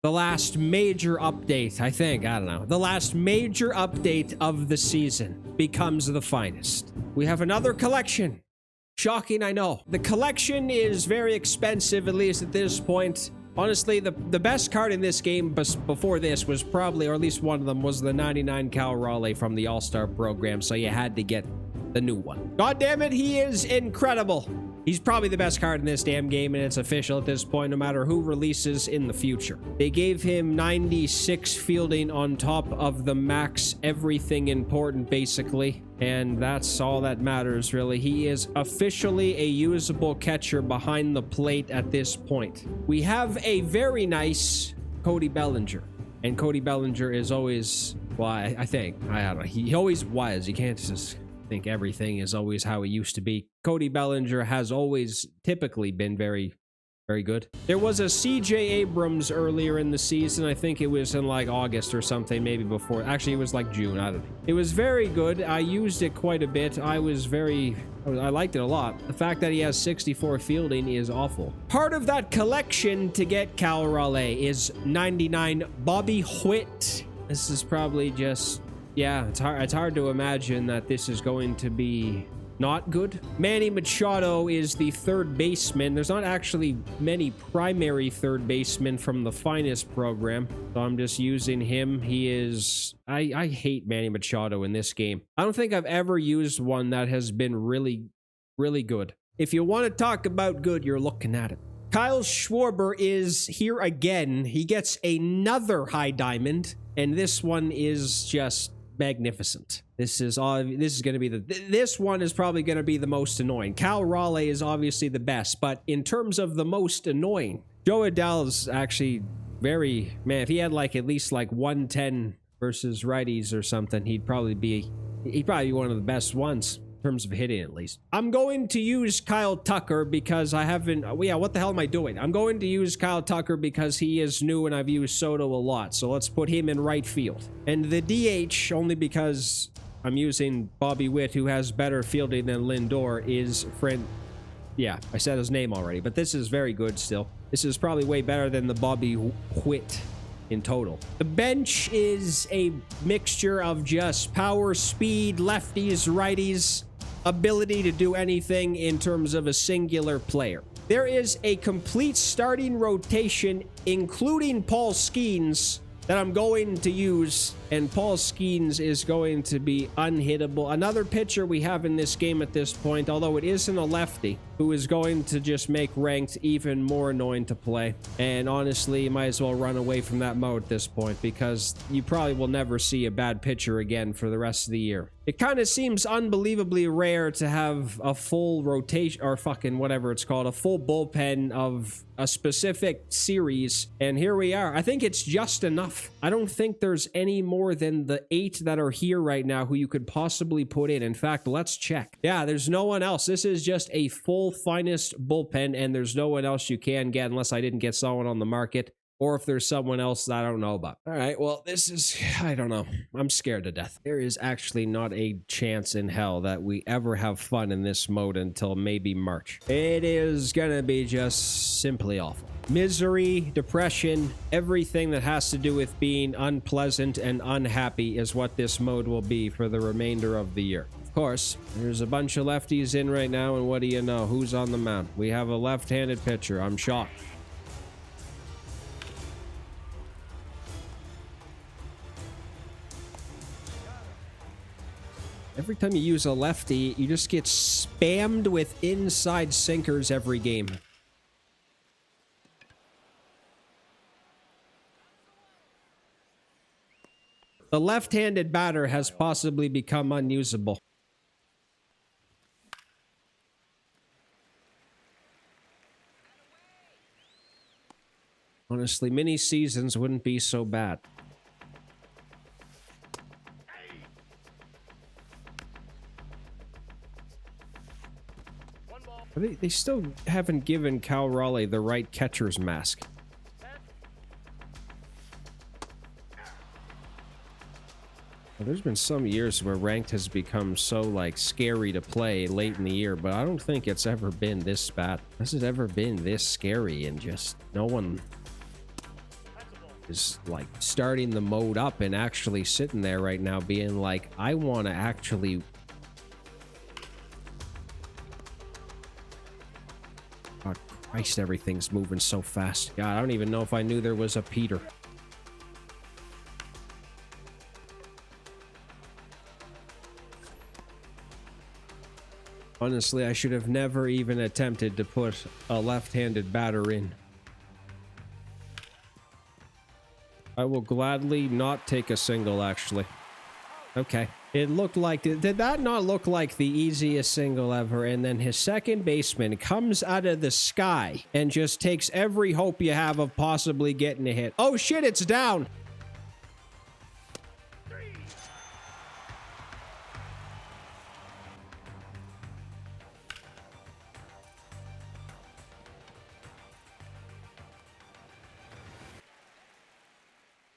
The last major update, I think, I don't know. The last major update of the season becomes the finest. We have another collection. Shocking, I know. The collection is very expensive, at least at this point. Honestly, the best card in this game before this was probably, or at least one of them, was the 99 Cal Raleigh from the All-Star program, so you had to get the new one. God damn it, he is incredible. He's probably the best card in this damn game, and it's official at this point, no matter who releases in the future. They gave him 96 fielding on top of the max everything important, basically, and that's all that matters, really. He is officially a usable catcher behind the plate at this point. We have a very nice Cody Bellinger, and Cody Bellinger is always, well, I don't know, he always was. You can't just think everything is always how it used to be. Cody Bellinger has always typically been very, very good. There was a CJ Abrams earlier in the season. I think it was in like August or something, maybe before. Actually, it was like June. I don't know. It was very good. I used it quite a bit. I liked it a lot. The fact that he has 64 fielding is awful. Part of that collection to get Cal Raleigh is 99 Bobby Witt. This is probably just, yeah, it's hard to imagine that this is going to be not good. Manny Machado is the third baseman. There's not actually many primary third basemen from the finest program, so I'm just using him. He is, I hate Manny Machado in this game. I don't think I've ever used one that has been really, really good. If you want to talk about good, you're looking at it. Kyle Schwarber is here again. He gets another high diamond, and this one is just magnificent. This one is probably going to be the most annoying. Cal Raleigh is obviously the best, but in terms of the most annoying, Joe Adell's actually very, man, if he had like at least like 110 versus righties or something, he'd probably be one of the best ones in terms of hitting, at least. I'm going to use Kyle Tucker because I haven't, yeah, what the hell am I doing? I'm going to use Kyle Tucker because he is new and I've used Soto a lot, so let's put him in right field. And the DH, only because I'm using Bobby Witt, who has better fielding than Lindor, is yeah, I said his name already, but this is very good still. This is probably way better than the Bobby Witt in total. The bench is a mixture of just power, speed, lefties, righties, ability to do anything in terms of a singular player. There is a complete starting rotation, including Paul Skeens, that I'm going to use, and Paul Skeens is going to be unhittable. Another pitcher we have in this game at this point, although it isn't a lefty, who is going to just make ranked even more annoying to play. And honestly, you might as well run away from that mode at this point, because you probably will never see a bad pitcher again for the rest of the year. It kind of seems unbelievably rare to have a full rotation, or fucking whatever it's called, a full bullpen of a specific series, and here we are. I think it's just enough. I don't think there's any more than the 8 that are here right now who you could possibly put in. In fact, let's check. Yeah, there's no one else. This is just a full finest bullpen, and there's no one else you can get unless I didn't get someone on the market, or if there's someone else that I don't know about. All right, well, this is, I don't know. I'm scared to death. There is actually not a chance in hell that we ever have fun in this mode until maybe March. It is gonna be just simply awful. Misery, depression, everything that has to do with being unpleasant and unhappy is what this mode will be for the remainder of the year. Of course, there's a bunch of lefties in right now, and what do you know? Who's on the mound? We have a left-handed pitcher. I'm shocked. Every time you use a lefty, you just get spammed with inside sinkers every game. The left-handed batter has possibly become unusable. Honestly, mini seasons wouldn't be so bad. They still haven't given Cal Raleigh the right catcher's mask. Well, there's been some years where ranked has become so, like, scary to play late in the year, but I don't think it's ever been this bad. Has it ever been this scary and just no one... is like starting the mode up and actually sitting there right now being like, I want to actually... God Christ, everything's moving so fast. God, I don't even know if I knew there was a Peter. Honestly, I should have never even attempted to put a left-handed batter in. I will gladly not take a single, actually. Okay. It looked like... Did that not look like the easiest single ever? And then his second baseman comes out of the sky and just takes every hope you have of possibly getting a hit. Oh shit, it's down!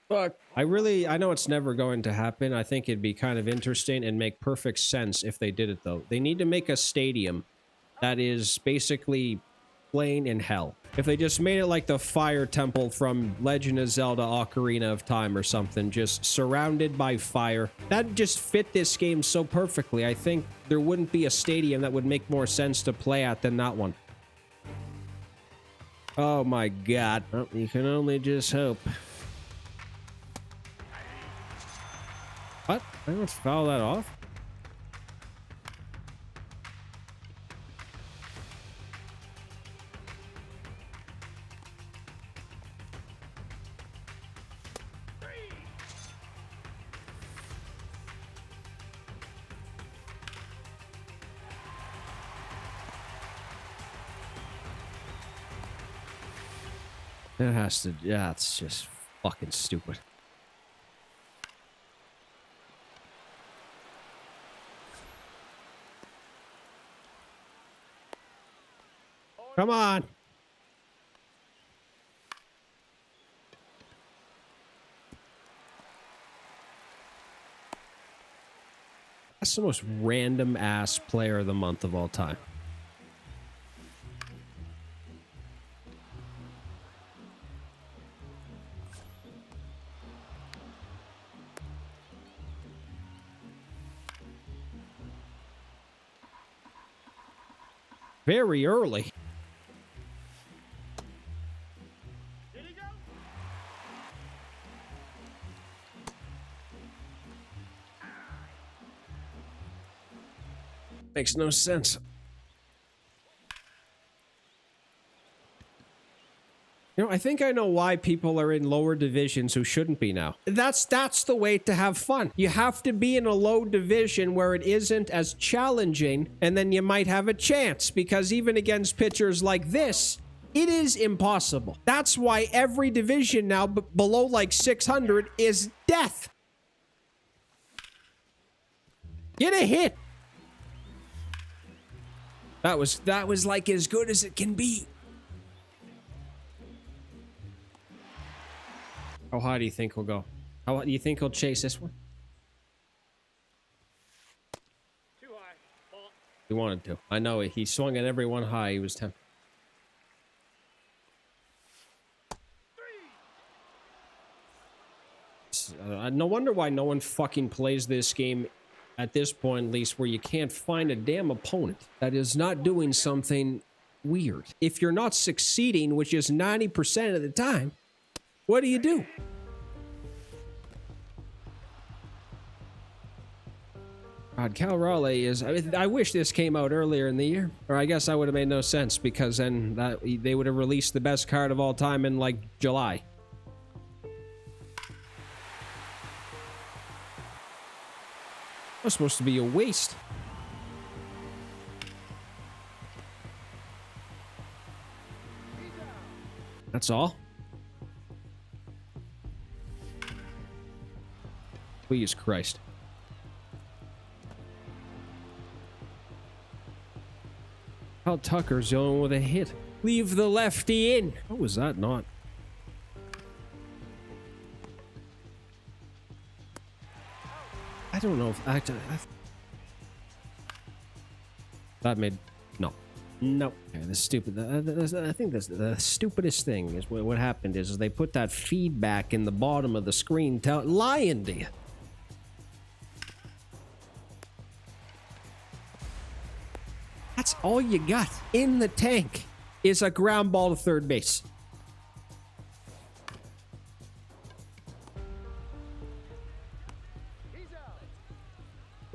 Fuck. I know it's never going to happen. I think it'd be kind of interesting and make perfect sense if they did it, though. They need to make a stadium that is basically plain in hell. If they just made it like the fire temple from Legend of Zelda Ocarina of Time or something, just surrounded by fire. That just fit this game so perfectly. I think there wouldn't be a stadium that would make more sense to play at than that one. Oh my god. Well, you can only just hope. What? I don't foul that off. That has to... Yeah, it's just fucking stupid. Come on. That's the most random ass player of the month of all time. Very early. Makes no sense. You know, I think I know why people are in lower divisions who shouldn't be now. That's the way to have fun. You have to be in a low division where it isn't as challenging, and then you might have a chance, because even against pitchers like this, it is impossible. That's why every division now below like 600 is death. Get a hit. That was like as good as it can be. How high do you think he'll go? How do you think he'll chase this one? Too high. Ball. He wanted to. I know it. He swung at everyone high. He was tempted. No wonder why no one fucking plays this game at this point, at least, where you can't find a damn opponent that is not doing something weird. If you're not succeeding, which is 90% of the time, what do? God, Cal Raleigh is... I wish this came out earlier in the year. Or I guess that would have made no sense, because then they would have released the best card of all time in, like, July. That's supposed to be a waste. That's all. Please, Christ. Hal Tucker's the only one with a hit. Leave the lefty in. What was that not? I don't know if that made... No. Nope. Okay, the stupid. I think the stupidest thing is what happened is they put that feedback in the bottom of the screen, lying to you. That's all you got in the tank is a ground ball to third base.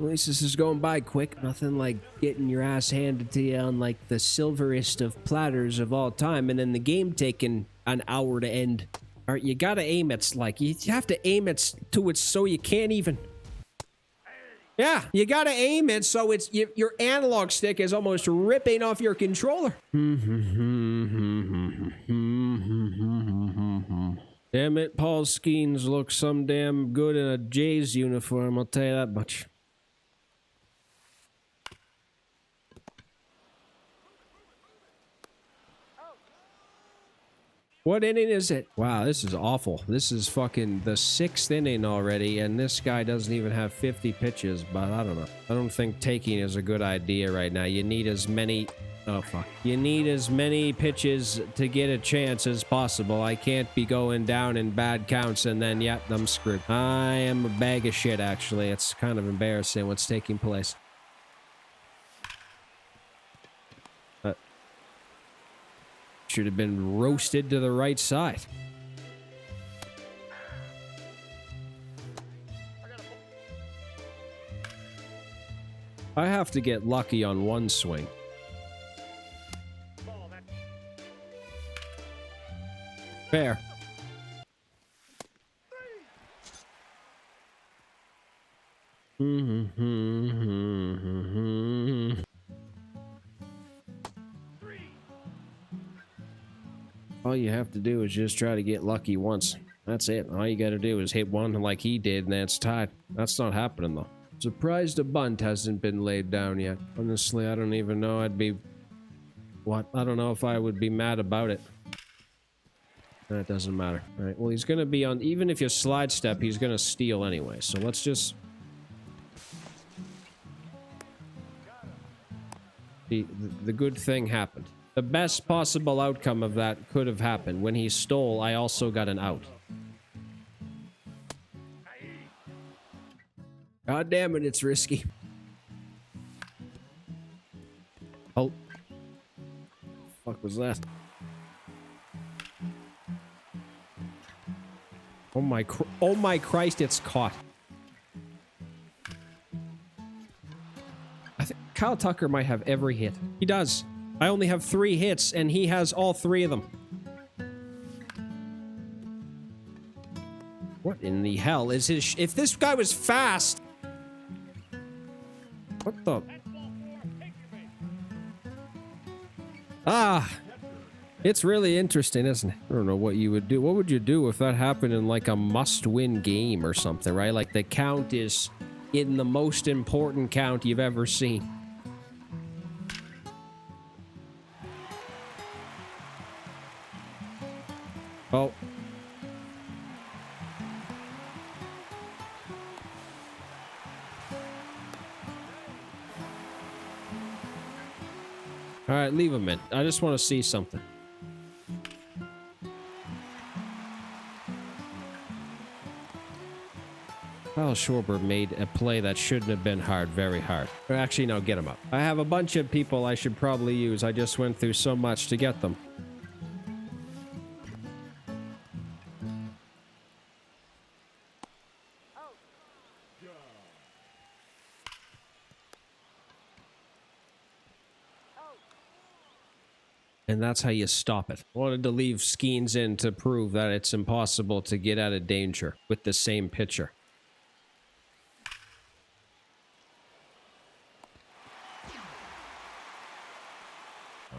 At least this is going by quick. Nothing like getting your ass handed to you on like the silverest of platters of all time, and then the game taking an hour to end. All right, you gotta aim it like you have to aim it to it so you can't even. Yeah, you gotta aim it so it's your analog stick is almost ripping off your controller. Damn it, Paul Skeens looks some damn good in a Jays uniform. I'll tell you that much. What inning is it? Wow, this is awful. This is fucking the 6th inning already, and this guy doesn't even have 50 pitches, but I don't know. I don't think taking is a good idea right now. You need as many... Oh, fuck. You need as many pitches to get a chance as possible. I can't be going down in bad counts and then, yep, I'm screwed. I am a bag of shit, actually. It's kind of embarrassing what's taking place. Should have been roasted to the right side. I have to get lucky on one swing. Fair. All you have to do is just try to get lucky once. That's it. All you gotta do is hit one like he did, and that's tied. That's not happening, though. Surprised a bunt hasn't been laid down yet. Honestly, I don't even know I'd be... What? I don't know if I would be mad about it. That doesn't matter. All right, well, he's gonna be on... Even if you slide step, he's gonna steal anyway, so let's just... The good thing happened. The best possible outcome of that could have happened. When he stole, I also got an out. God damn it, it's risky. Oh. What was that? Oh my Christ, it's caught. I think Kyle Tucker might have every hit. He does. I only have 3 hits, and he has all 3 of them. What in the hell is his... If this guy was fast... What the... Ah! It's really interesting, isn't it? I don't know what you would do. What would you do if that happened in, like, a must-win game or something, right? Like, the count is in the most important count you've ever seen. Oh. All right, leave him in. I just want to see something. Kyle Schwarber made a play that shouldn't have been hard, very hard. Or actually, no, get him up. I have a bunch of people I should probably use. I just went through so much to get them. And that's how you stop it. I wanted to leave Skeens in to prove that it's impossible to get out of danger with the same pitcher.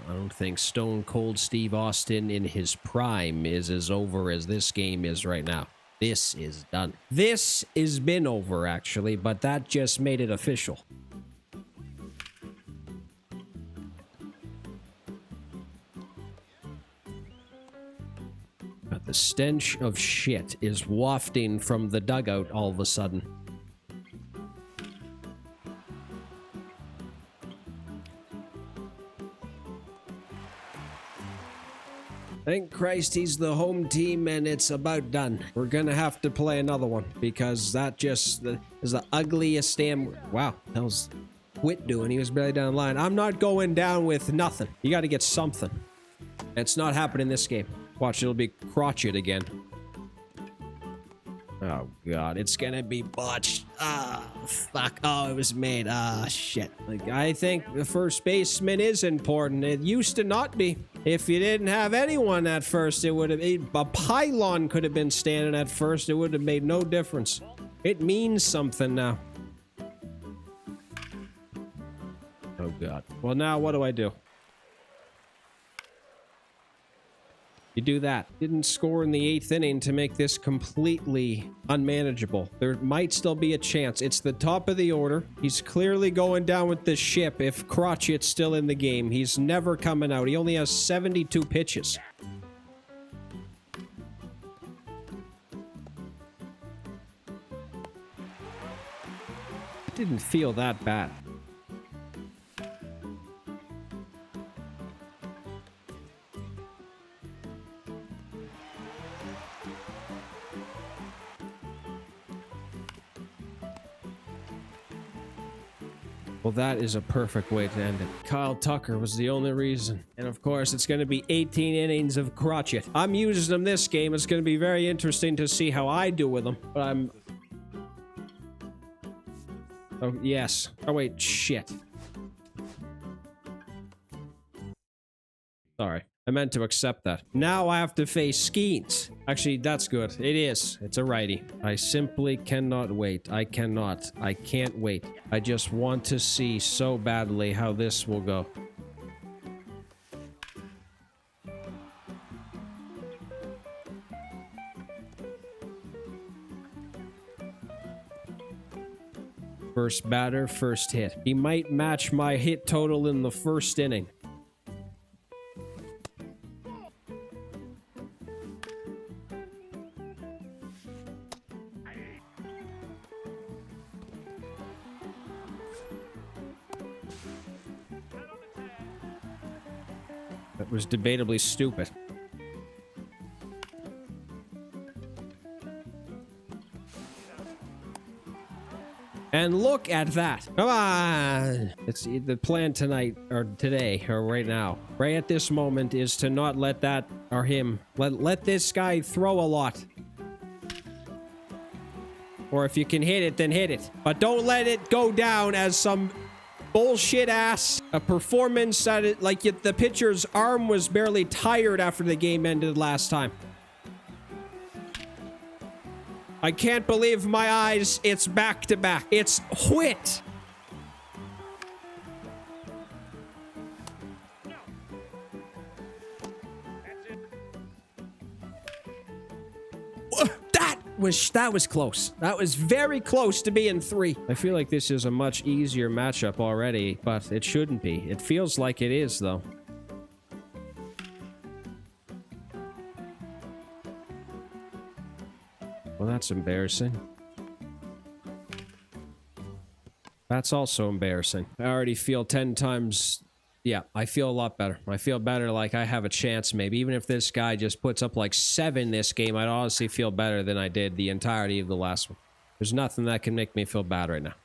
I don't think Stone Cold Steve Austin in his prime is as over as this game is right now. This is done. This has been over, actually, but that just made it official. The stench of shit is wafting from the dugout all of a sudden. Thank Christ he's the home team and it's about done. We're gonna have to play another one because that just is the ugliest damn... Wow, that was Whit doing. He was barely down the line. I'm not going down with nothing. You got to get something. It's not happening this game. Watch, it'll be crotchet again. Oh, God. It's gonna be botched. Ah, fuck. Oh, it was made. Ah, shit. Like, I think the first baseman is important. It used to not be. If you didn't have anyone at first, it would have... A pylon could have been standing at first. It would have made no difference. It means something now. Oh, God. Well, now what do I do? You do that. Didn't score in the 8th inning to make this completely unmanageable. There might still be a chance. It's the top of the order. He's clearly going down with the ship if Crotchet's still in the game. He's never coming out. He only has 72 pitches. It didn't feel that bad. Well, that is a perfect way to end it. Kyle Tucker was the only reason. And of course, it's going to be 18 innings of Crotchet. I'm using him this game. It's going to be very interesting to see how I do with him. But I'm... Oh, yes. Oh, wait. Shit. Sorry. I meant to accept that. Now I have to face Skeens. Actually, that's good. It is. It's a righty. I simply cannot wait. I cannot. I can't wait. I just want to see so badly how this will go. First batter, first hit. He might match my hit total in the first inning. That was debatably stupid. And look at that. Come on. It's the plan tonight or today or right now. Right at this moment is to not let that or him. Let this guy throw a lot. Or if you can hit it, then hit it. But don't let it go down as some bullshit ass a performance that it like the pitcher's arm was barely tired after the game ended last time. I can't believe my eyes. It's back to back. It's Whit. That was close. That was very close to being 3. I feel like this is a much easier matchup already, but it shouldn't be. It feels like it is, though. Well, that's embarrassing. That's also embarrassing. I already feel 10 times... Yeah, I feel a lot better. I feel better like I have a chance maybe. Even if this guy just puts up like 7 this game, I'd honestly feel better than I did the entirety of the last one. There's nothing that can make me feel bad right now.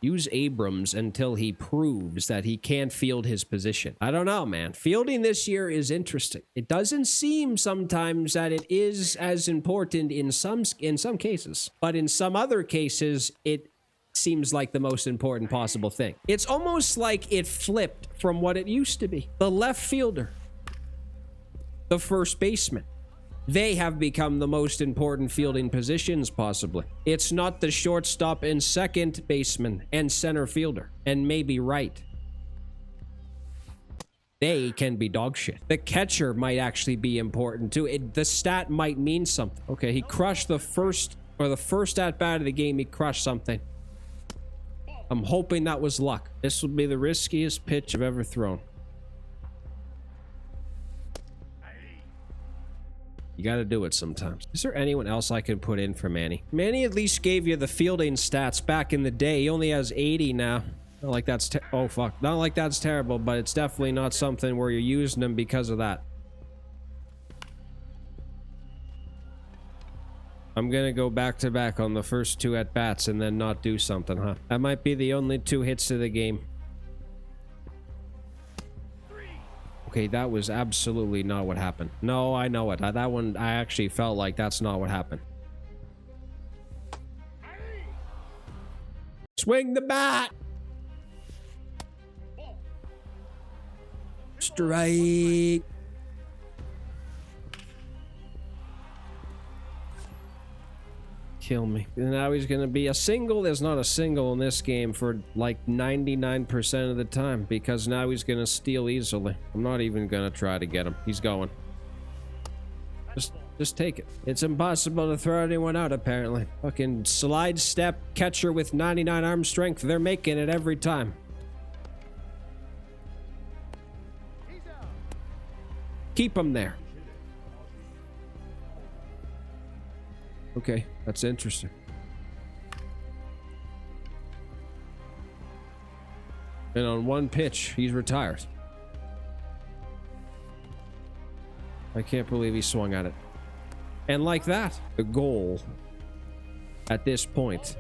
Use Abrams until he proves that he can't field his position. I don't know, man. Fielding this year is interesting. It doesn't seem sometimes that it is as important in some cases, but in some other cases, it seems like the most important possible thing. It's almost like it flipped from what it used to be. The left fielder, the first baseman. They have become the most important fielding positions, possibly. It's not the shortstop and second baseman and center fielder, and maybe right. They can be dog shit. The catcher might actually be important, too. The stat might mean something. Okay, he crushed the first at-bat of the game, he crushed something. I'm hoping that was luck. This would be the riskiest pitch I've ever thrown. You gotta do it sometimes. Is there anyone else I can put in for Manny? Manny at least gave you the fielding stats back in the day. He only has 80 now. Not like that's oh fuck. Not like that's terrible, but it's definitely not something where you're using them because of that. I'm gonna go back to back on the first 2 at bats and then not do something, huh? That might be the only 2 hits of the game. Okay, that was absolutely not what happened. No, I know it. That one, I actually felt like that's not what happened. Swing the bat! Strike! Kill me. And now he's gonna be a single. There's not a single in this game for like 99% of the time because now he's gonna steal easily. I'm not even gonna try to get him. He's going. Just take it. It's impossible to throw anyone out, apparently. Fucking slide step catcher with 99 arm strength. They're making it every time. Keep him there. Okay, that's interesting. And on 1 pitch, he's retired. I can't believe he swung at it. And like that, the goal at this point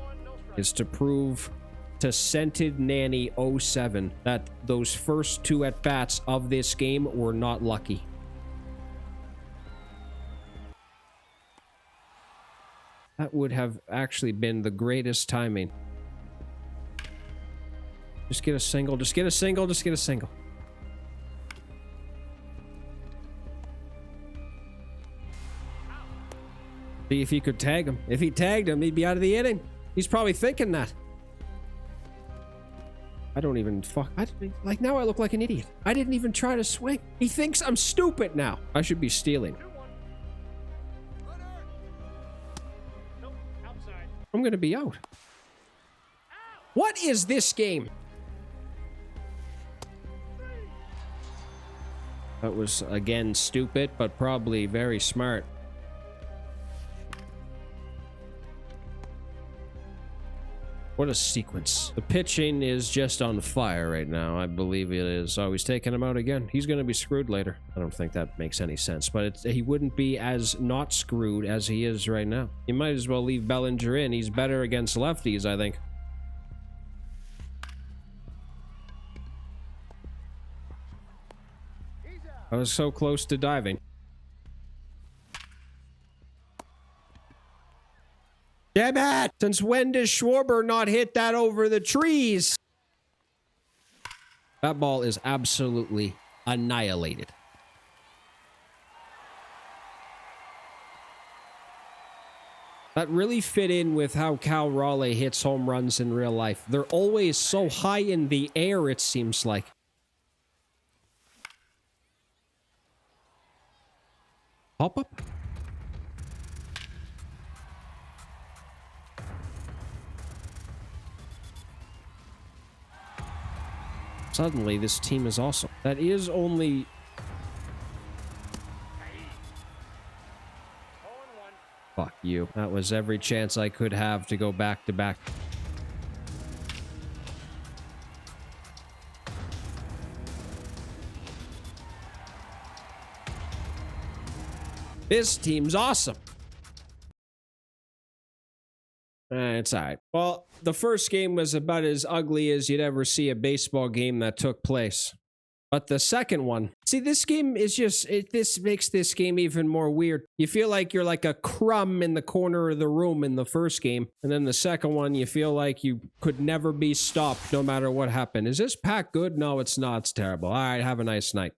is to prove to Scented Nanny 07 that those first 2 at-bats of this game were not lucky. That would have actually been the greatest timing. Just get a single, just get a single, just get a single. See if he could tag him. If he tagged him, he'd be out of the inning. He's probably thinking that. I don't even like now I look like an idiot. I didn't even try to swing. He thinks I'm stupid now. I should be stealing. I'm gonna be out. What is this game? That was, again, stupid, but probably very smart. What a sequence. The pitching is just on fire right now. I believe it is. Oh, he's taking him out again. He's going to be screwed later. I don't think that makes any sense, but he wouldn't be as not screwed as he is right now. You might as well leave Bellinger in. He's better against lefties, I think. I was so close to diving. Damn it! Since when does Schwarber not hit that over the trees? That ball is absolutely annihilated. That really fit in with how Cal Raleigh hits home runs in real life. They're always so high in the air, it seems like. Pop up. Suddenly, this team is awesome. That is only... Fuck you. That was every chance I could have to go back to back. This team's awesome. It's all right. Well, the first game was about as ugly as you'd ever see a baseball game that took place. But the second one, see, this game is just, this makes this game even more weird. You feel like you're like a crumb in the corner of the room in the first game. And then the second one, you feel like you could never be stopped no matter what happened. Is this pack good? No, it's not. It's terrible. All right, have a nice night.